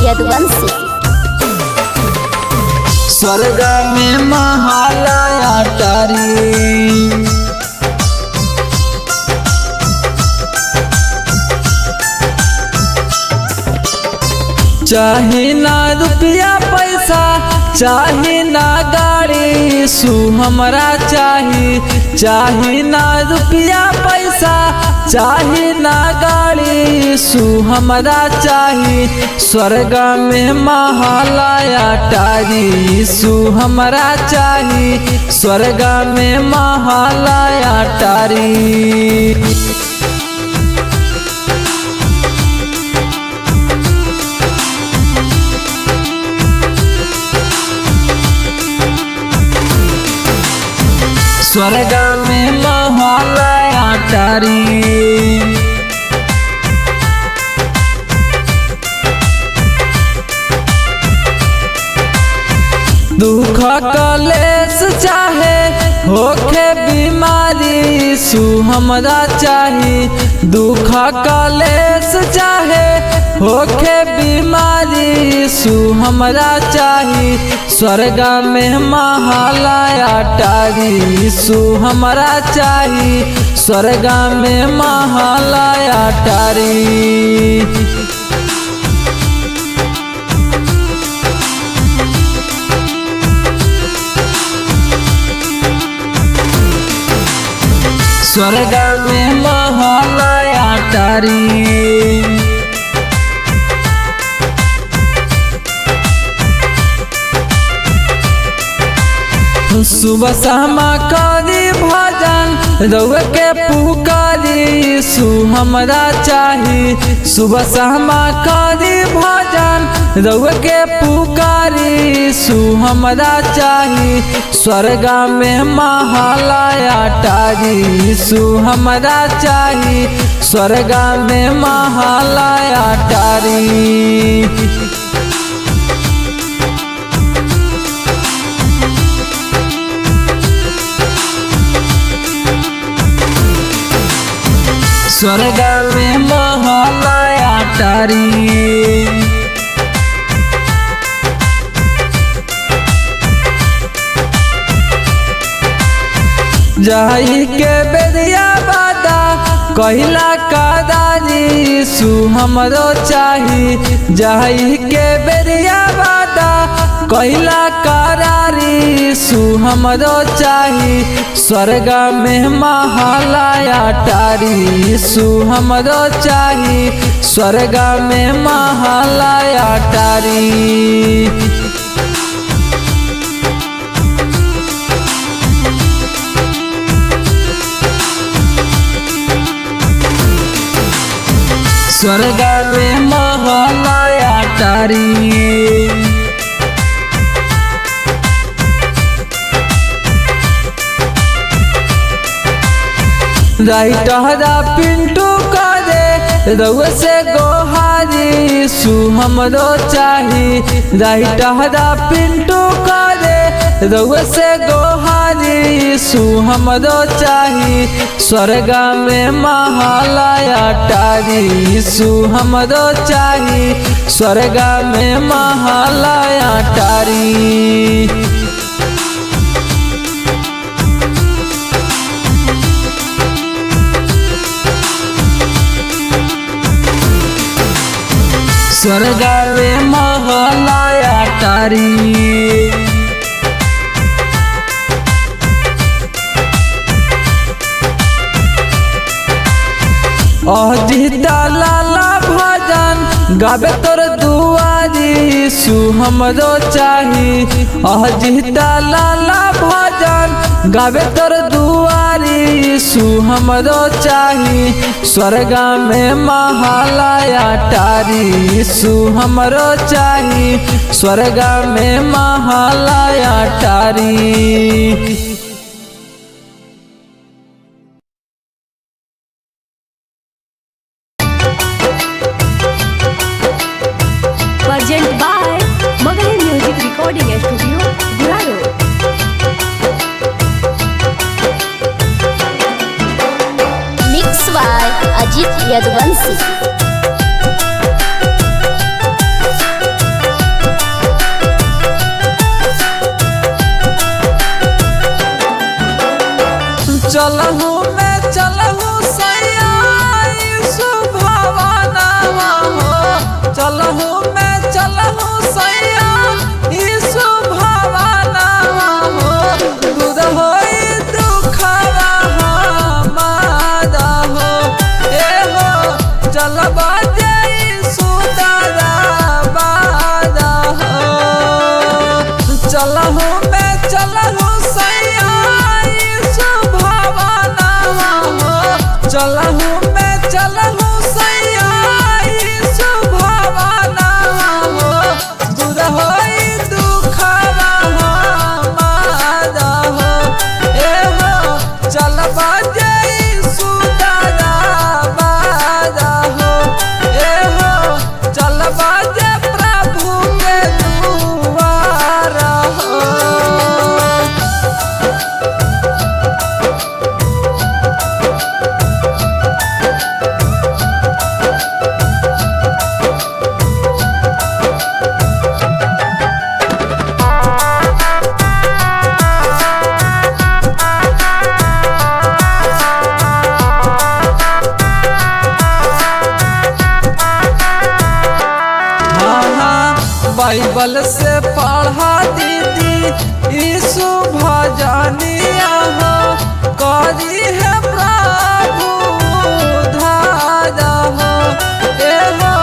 यदुवंशी। स्वर्ग में महालया तारी चाहे ना रुपया पैसा चाहे ना गाड़ी सु हमरा चाहे ना रुपया पैसा चाहे ना गाड़ी सु हमरा चाही स्वर्ग में महालया तारी सु हमरा चाही स्वर्ग में महालया तारी। स्वर्ग में महालया तारी दुख कलेश चाहे होखे बीमारी सु हमरा चाही दुख कलेश चाहे होखे बीमारी सु हमरा चाही स्वर्ग में महालया तारी सु हमरा चाही स्वर्ग में महालया तारी। स्वर्ग में महालया तारी सुबह शाम करी भजन रउआ के पुकारी सु हमरा चाही सुबह शाम करी भजन रउआ के पुकारी सु हमरा चाही स्वर्ग में महालया तारी सु हमरा चाही स्वर्ग में महालया तारी। स्वर्ग में महालया तारी जाई के बेरिया बादा कहिला कादारी सु हमरो चाही जाई के बेरिया बादा कहिला करारी सु हमरो चाही स्वर्ग में महालया तारी सु हमरो चाही स्वर्ग में महालया तारी। स्वर्ग में महालया तारी राइटहरा पिंटू करे रउआ से गोहारी सु हमरो चाही राइटहरा पिंटू करे रउआ से गोहारी सु हमरो चाही स्वर्ग में महालया तारी सु हमरो चाही स्वर्ग में महालया तारी। स्वर्ग में महालया तारी अजिता लाला भजन गावे तोर दुआरी सु हमरो चाही अजिता लाला भजन गावे तोर दुआरी सु हमरो चाही स्वर्ग में महालया तारी सु हमरो चाही स्वर्ग में महालया तारी। Present by Magahi music recording studio Guraro. Mix by Ajit Yaduvanshi. चलहु मैं चलहु सैया यीशु भवनवा हो चलहु मैं चलहु सैया यीशु भवनवा हो दूर होई दुखवा हमारा हो ए हो चलबा जे यीशु दरबारा हो चलहु मैं चलहु सैया यीशु भवनवा हो चलहु मैं चलहु सैया यीशु भवनवा हो दूर होई दुखवा हमारा हो ए हो चलबा जे यीशु दरबारा हो ए हो चलबा जे प्रभु के दुआरा हो। बाइबल से पढ़ा दीदी यीशु भजनिया हो करी है प्रभु उद्धार हो ए हो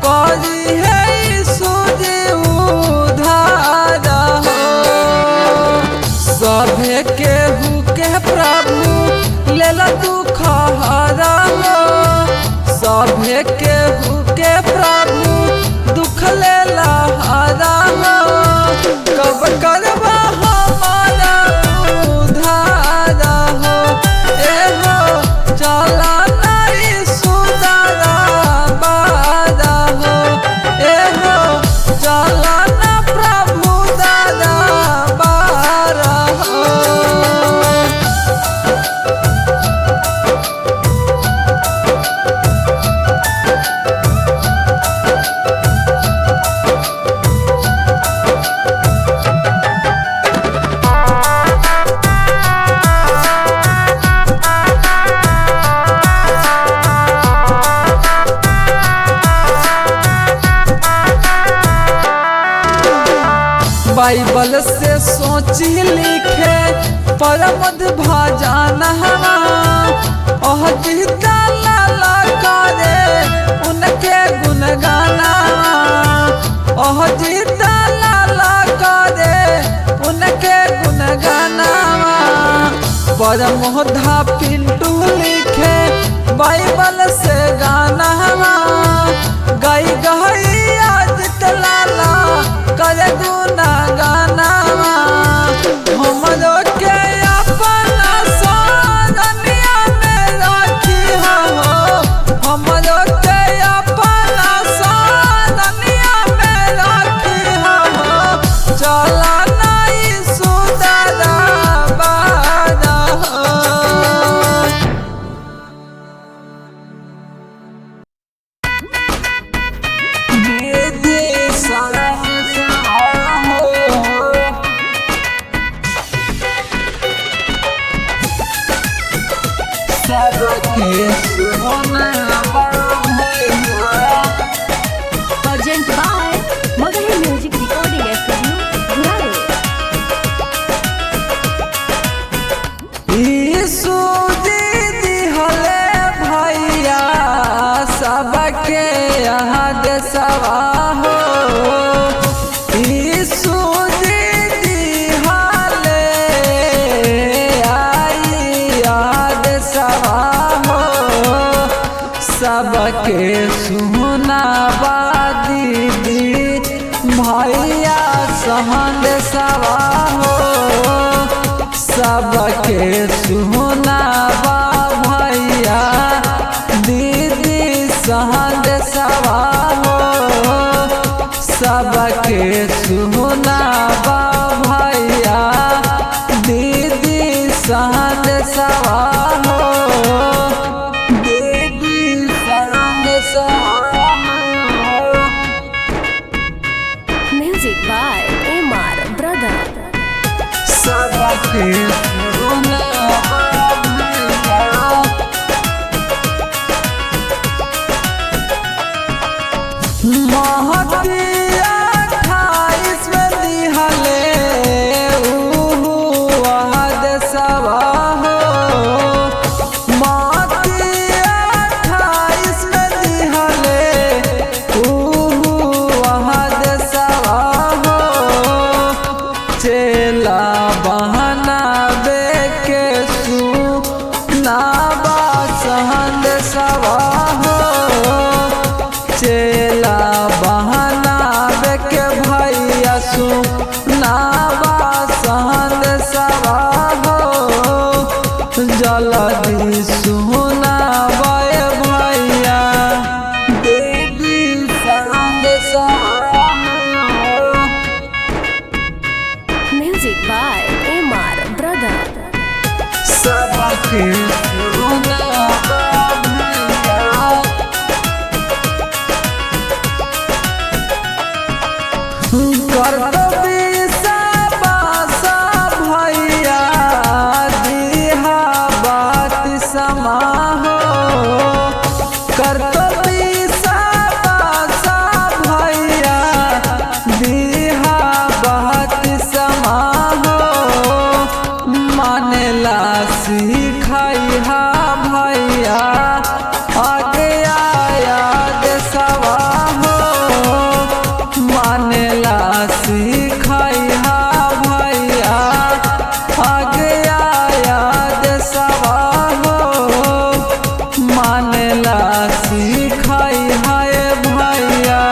करी है यीशु जी उद्धार हो सभे केहू के प्रभु लेल दुख हरा हो सभे केहू के प्रभु दुख लेला हरा हो कब करबा हमारा उद्धार हो ए हो चला नहीं सुधारा बारा हो ए हो चला ना प्रभु दादा बारा हो। बाइबल से सोची लिखे परमद भजन ओह जीता लाला करे उनके गुण गाना ओह जीता लाला करे उनके गुण गाना परमोधा पिंटू लिखे बाइबल से गाना गई गई आज लाला करे गुना गाना हमरो के अपना सानिया में रखी हो हमरो के अपना सानिया में रखी हो चला नहीं सुधारा बारा हो। Urgent by Magahi Music Recording Studio, Guraro. यीशु जी दिहले भैया सबके यहाँ देशवा हो यीशु जी दिहले आई यहाँ देशवा हो सबके सुनावा दीदी भैया सहन सवा हो सबके सुनावा भैया दीदी सहन सवा हो सबके सुनावा भैया दीदी सहन सवा हो दीदी सहन सवा हो। Music by Amar Brother. सबके सुनावा चेला बहनावे के सुनावा संदेशवा हो चेला बहनावे के भैया सुनावा संदेशवा हो जल्दी सुनावा भैया देवी संदेशवा। Music by Amar Brother. सबके सुनावा भैया कर्तव्य सबसा भैया दिहा बात समा हो कर्तव्य सबसा भैया दिहा बात समा हो मानेला सिखाई हा भैया आगे आया देशवा हो मानेला सिखाई हा भैया आगे आया देशवा हो मानेला सिखाई हाय भैया।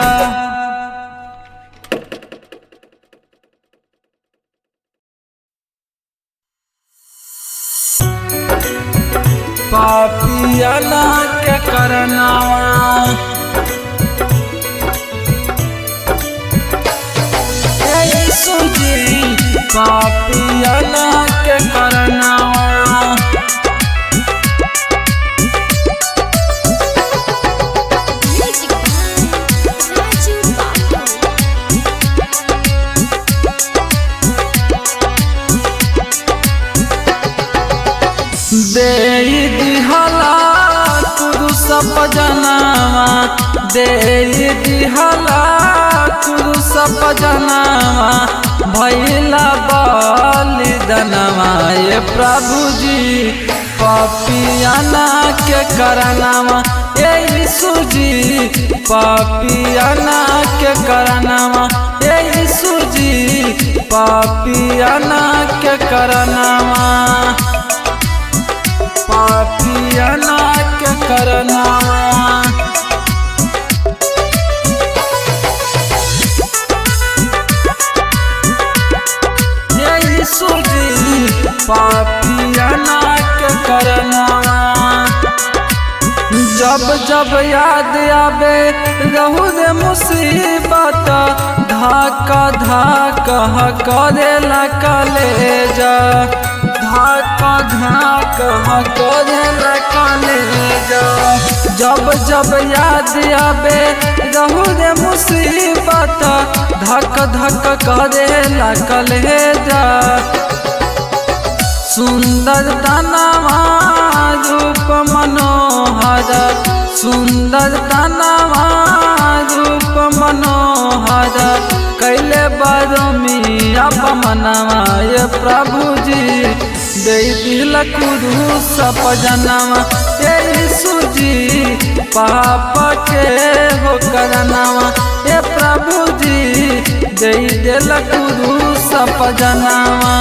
पापियाला के करनावा सुजी पापियाला के करनावा Music by Raju Babu. दे दिहला कुरुस पजनावा दे दिहला कुरुस पजनावा भैला बलिदानवा ये प्रभु जी पापियाना के करनावा ये यीशु जी पापियाना के करनावा ये यीशु जी पापियाना के करनावा पापियाना के करनावा ये यीशु जी पापियाना के करनावा जब जब याद आवे रहू रे मुसीबत धाका धाका करेला कलेजा धाका धाका करेला कलेजा जब जब याद आवे रहू रे मुसीबत धक धक करेला कलेजा सुंदर तनवा रूप मनोहर सुंदर तनवा रूप मनोहर कैले बरमिया मनवा ये प्रभु जी दे दिल कुरुस पजनवा ये यीशु जी पाप के हो करनवा ये प्रभु जी दे दिल कुरुस पजनवा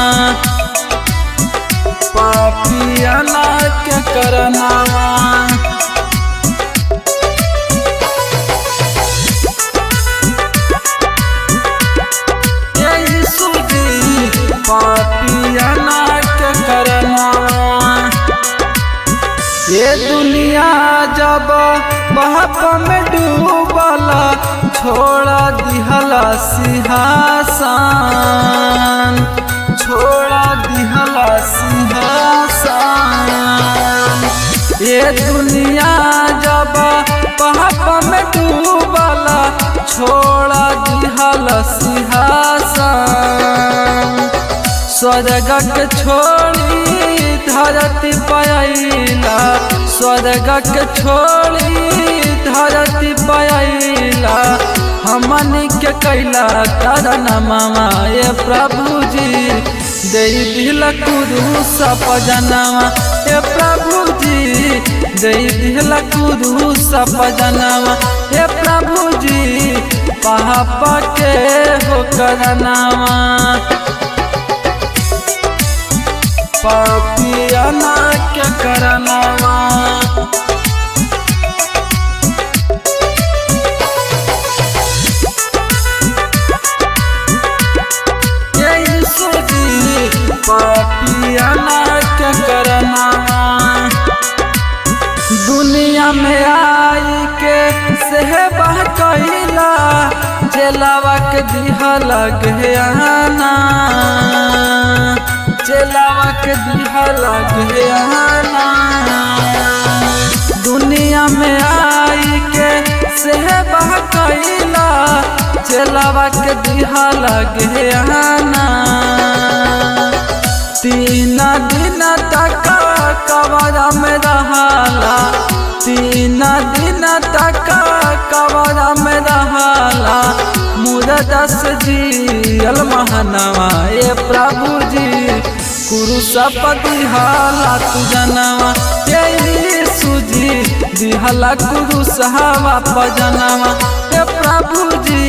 पापियाना के करनावा ये यीशु जी पापियाना के करनावा ये दुनिया जब पाप में डूबला छोड़ा दिहला सिंहासन छोड़ा दिहला सिंहासन ये दुनिया जब पाप में डूबला छोड़ा दिहला सिंहासन स्वर्ग के छोड़ी धरती पायला स्वर्ग के छोड़ी धरती पायला हमनी के कैला करन मामा ये प्रभु जी दे दिल कुरुस पजनवा ये प्रभु जी दे दिल कुरुस पजनवा ये प्रभु जी पाप के हो करनवा पापियाना के करनवा। यीशु जी पापियाना के करनवा। दुनिया में आई के सेवा कइला चेलावा के दिहा लगे आना, चेलावा के दिहा लगे आना। दुनिया में आई के सेवा कइला चेलावा के दिहा लगे आना। 3 दिन तक कबरा में रहाला, 3 दिन तक कबरा में रहाला। मुरदस जियल महनवा ए प्रभु जी कुरुसपति हाला तू जनवा। यीशु जी दिहला कुरुसहवा पजनवा। ए प्रभु जी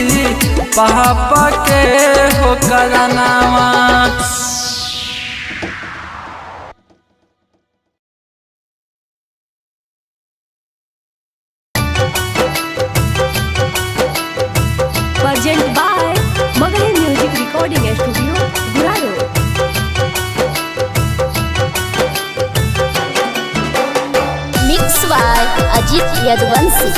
पाप के हो करनवा। Present by Magahi Music Recording Studio, Guraro. Mix by Ajit Yadvansi.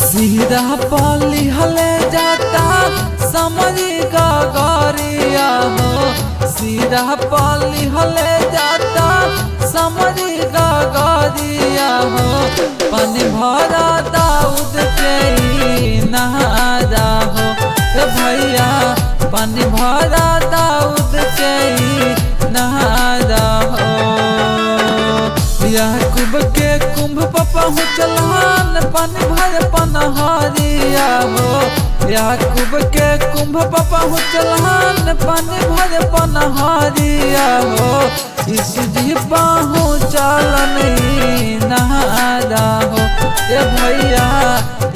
सीधा पाली हले जाता समझी का गरिया हो। सीधा पाली हले जाता समझी का गरिया हो। पानी भरा दाऊद के नहारा हो ए भैया। पानी भरा दाऊद के नहारा हो। याकूब के कुंभ पर पहुँचलन पानी भर पनहरिया हो। याकूब के कुंभ पर पहुँचलन पानी भर पनहरिया हो। यीशु जी पहुँचलन नहारा हो ए भैया।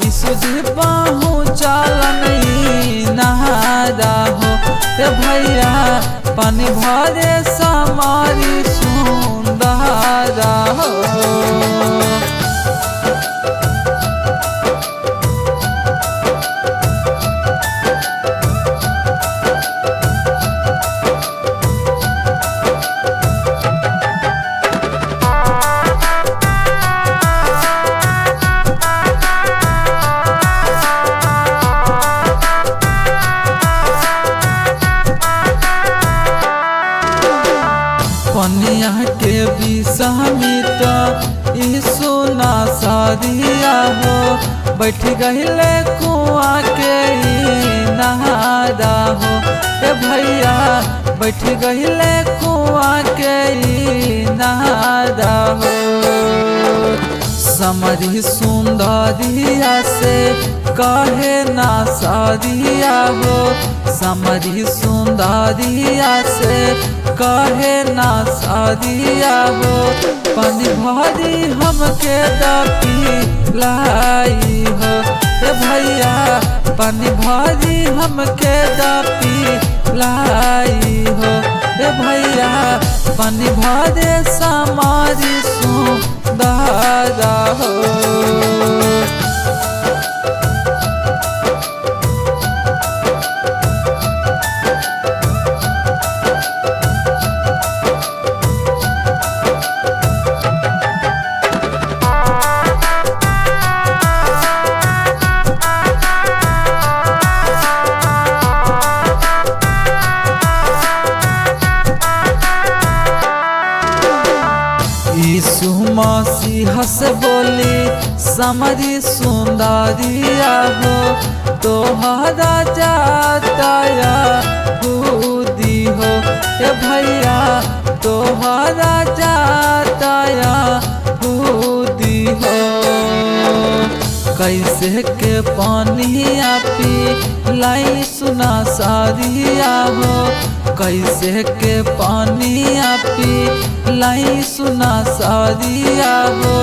यीशु जी पहुँचलन नहारा हो ए भैया। पानी भरे समारी सुंदरा हो। पनिया के विषमित यीशु नासरिया हो। बैठ गहिले कुआं के नहारा हो ए भैया। बैठ गहिले कुआं के नहारा हो। समरी सुंदरिया से कहे नासरिया हो। समरी सुंदरिया से कहे नासरिया हो। पानी भरी हमके दपी लाई हो ए भैया। पानी भरी हमके दपी लाई हो ए भैया। पानी भरे समारी सुंदरा हो। यीशु मसीह से बोली समरी सुंदरिया हो। तोहरा जाता बूदी हो ए भैया। तोहरा जाता बूदी हो। कैसे के पानिया पी लाई सुना सारिया हो। कैसे के पानिया पी लाई सुना सारिया हो।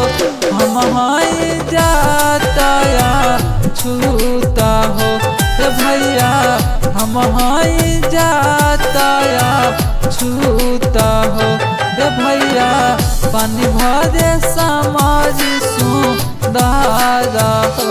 हम हाई जाता या छूता हो ए भैया हम हाई जाता या छूता हो ए भैया पानी भरे समाज सुंदर हो।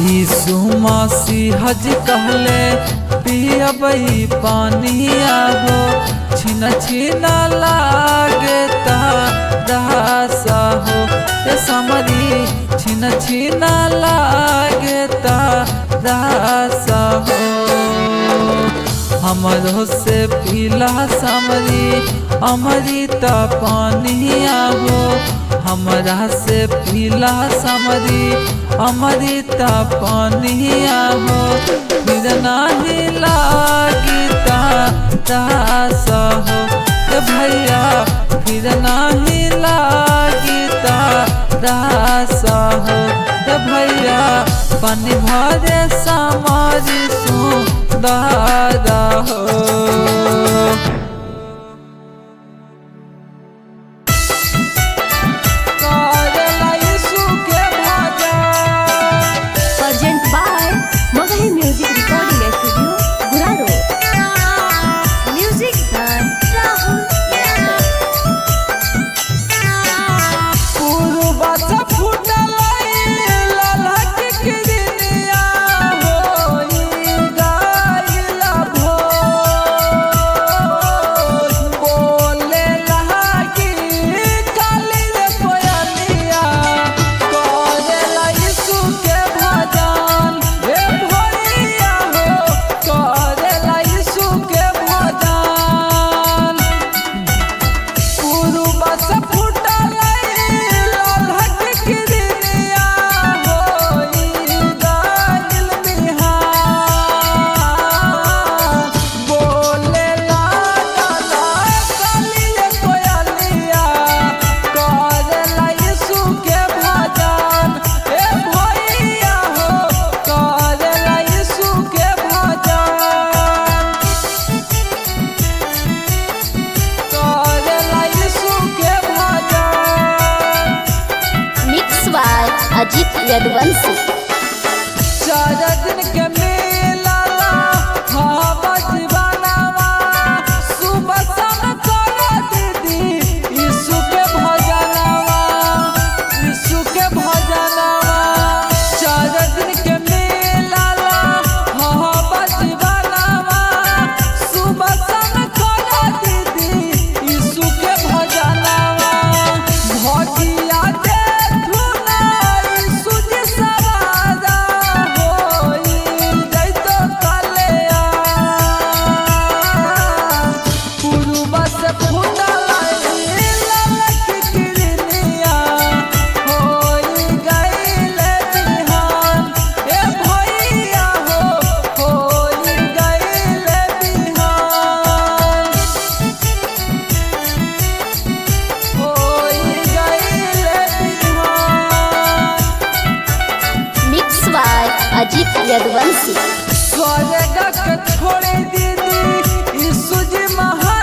यीशु मसीह जी कहले पियबई पानिया हो छिन छिन लागे तासा हो ए समरी छिन छिन लागे तासा हो। हमरो से पीला समरी अमृत पानिया हो हमरा से पीला समरी अमृत पानिया हो फिर नहीं लागी तासा हो ए भैया फिर नहीं लागी तासा हो ए भैया पानी भरे समाज सुंदर हो। Present by Magahi Music Recording Studio, Guraro. Music by Rahul Yadav. पूर्वा से फूटल ललक किरनिया होई गइल भोर बोले लहाकी काली रे कोयलिया करेला यीशु के भजन हे भैया हो करेला यीशु के भजन। पूर्वा से फूटल ललक किरनिया होई गइल बिहान बोले लागल काली रे कोयलिया करेला यीशु के भजन हे भैया हो करेला यीशु के भजन करेला यीशु के भजन। Mix by Ajit Yaduvanshi. 4 दिन के मेला हवा दीवानावा सुबह शाम करा दीदी यीशु के भजनवा यीशु के भजनवा। 4 दिन के मेला हवा दीवानावा सुबह शाम करा दीदी यीशु के भजनवा। भगिया देखू ना यीशु जी सवारा होई जैतो कलेया पूर्वा से फूटल ललक किरनिया होई गइल बिहान ए भैया हो होई गइल बिहान होई गइल बिहान। Mix by Ajit Yaduvanshi. स्वर्ग के छोड़े दीदी यीशु जी महान